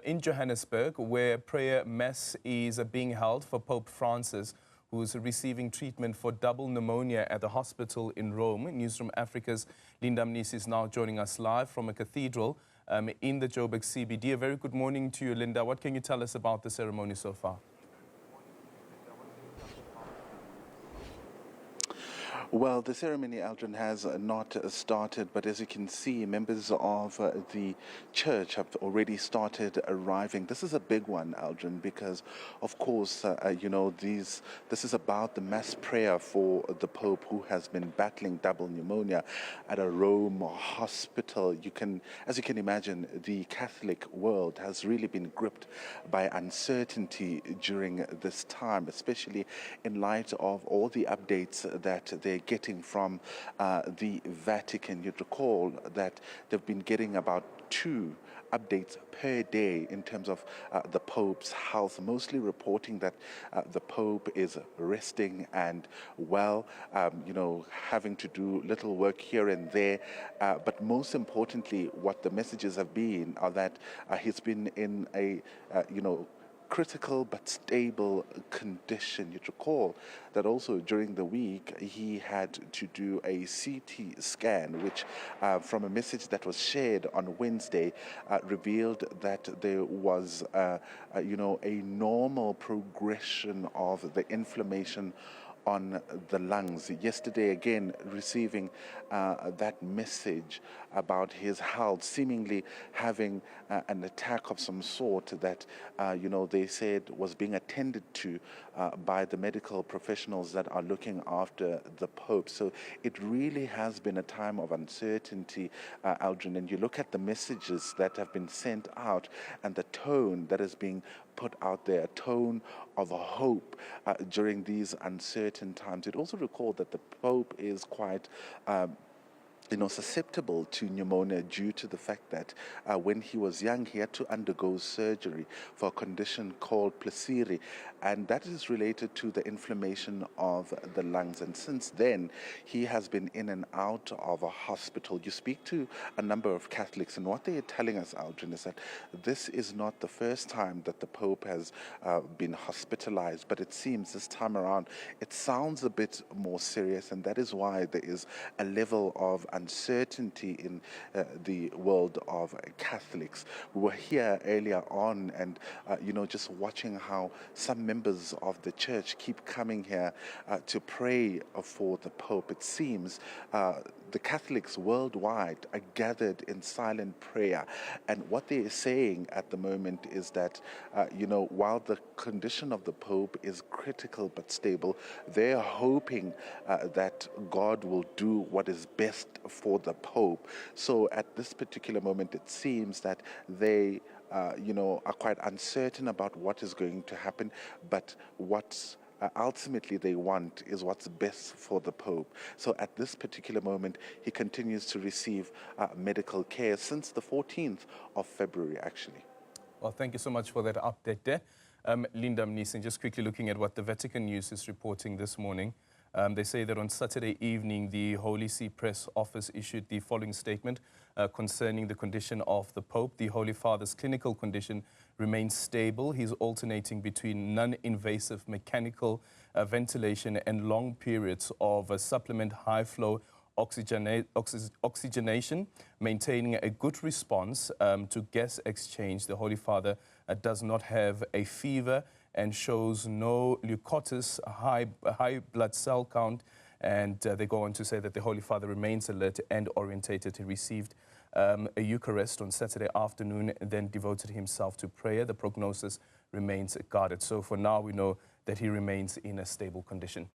in Johannesburg, where prayer mass is being held for Pope Francis, who's receiving treatment for double pneumonia at the hospital in Rome. Newzroom Afrika's Mnisi is now joining us live from a cathedral in the Joburg CBD. A very good morning to you, Linda. What can you tell us about the ceremony so far? Well, the ceremony, Aldrin, has not started, but as you can see, members of the church have already started arriving. This is a big one, Aldrin, because, of course, this is about the mass prayer for the Pope, who has been battling double pneumonia at a Rome hospital. As you can imagine, the Catholic world has really been gripped by uncertainty during this time, especially in light of all the updates that they're getting from the Vatican. You'd recall that they've been getting about 2 updates per day in terms of the Pope's health, mostly reporting that the Pope is resting and well, having to do little work here and there. But most importantly, what the messages have been are that he's been in a, critical but stable condition. You'd recall that also during the week he had to do a CT scan, which from a message that was shared on Wednesday revealed that there was a normal progression of the inflammation on the lungs. Yesterday, again, receiving that message about his health, seemingly having an attack of some sort that, they said was being attended to by the medical professionals that are looking after the Pope. So it really has been a time of uncertainty, Aldrin, and you look at the messages that have been sent out and the tone that is being put out there, a tone of hope during these uncertain times. It also recalled that the Pope is quite susceptible to pneumonia due to the fact that when he was young, he had to undergo surgery for a condition called pleurisy, and that is related to the inflammation of the lungs. And since then, he has been in and out of a hospital. You speak to a number of Catholics, and what they are telling us, Aldrin, is that this is not the first time that the Pope has been hospitalized, but it seems this time around it sounds a bit more serious, and that is why there is a level of uncertainty in the world of Catholics. We were here earlier on and, just watching how some members of the church keep coming here to pray for the Pope. It seems the Catholics worldwide are gathered in silent prayer. And what they are saying at the moment is that, while the condition of the Pope is critical but stable, they are hoping that God will do what is best for the Pope. So at this particular moment, it seems that they are quite uncertain about what is going to happen, but what ultimately they want is what's best for the Pope. So at this particular moment, he continues to receive medical care since the 14th of February, actually. Well, thank you so much for that update there. Linda Mnisi, just quickly looking at what the Vatican News is reporting this morning. They say that on Saturday evening, the Holy See Press Office issued the following statement concerning the condition of the Pope. The Holy Father's clinical condition remains stable. He's alternating between non-invasive mechanical ventilation and long periods of supplement high-flow oxygenation, maintaining a good response to gas exchange. The Holy Father does not have a fever and shows no leukotis, high blood cell count, and they go on to say that the Holy Father remains alert and orientated. He received a Eucharist on Saturday afternoon and then devoted himself to prayer. The prognosis remains guarded. So for now, we know that he remains in a stable condition.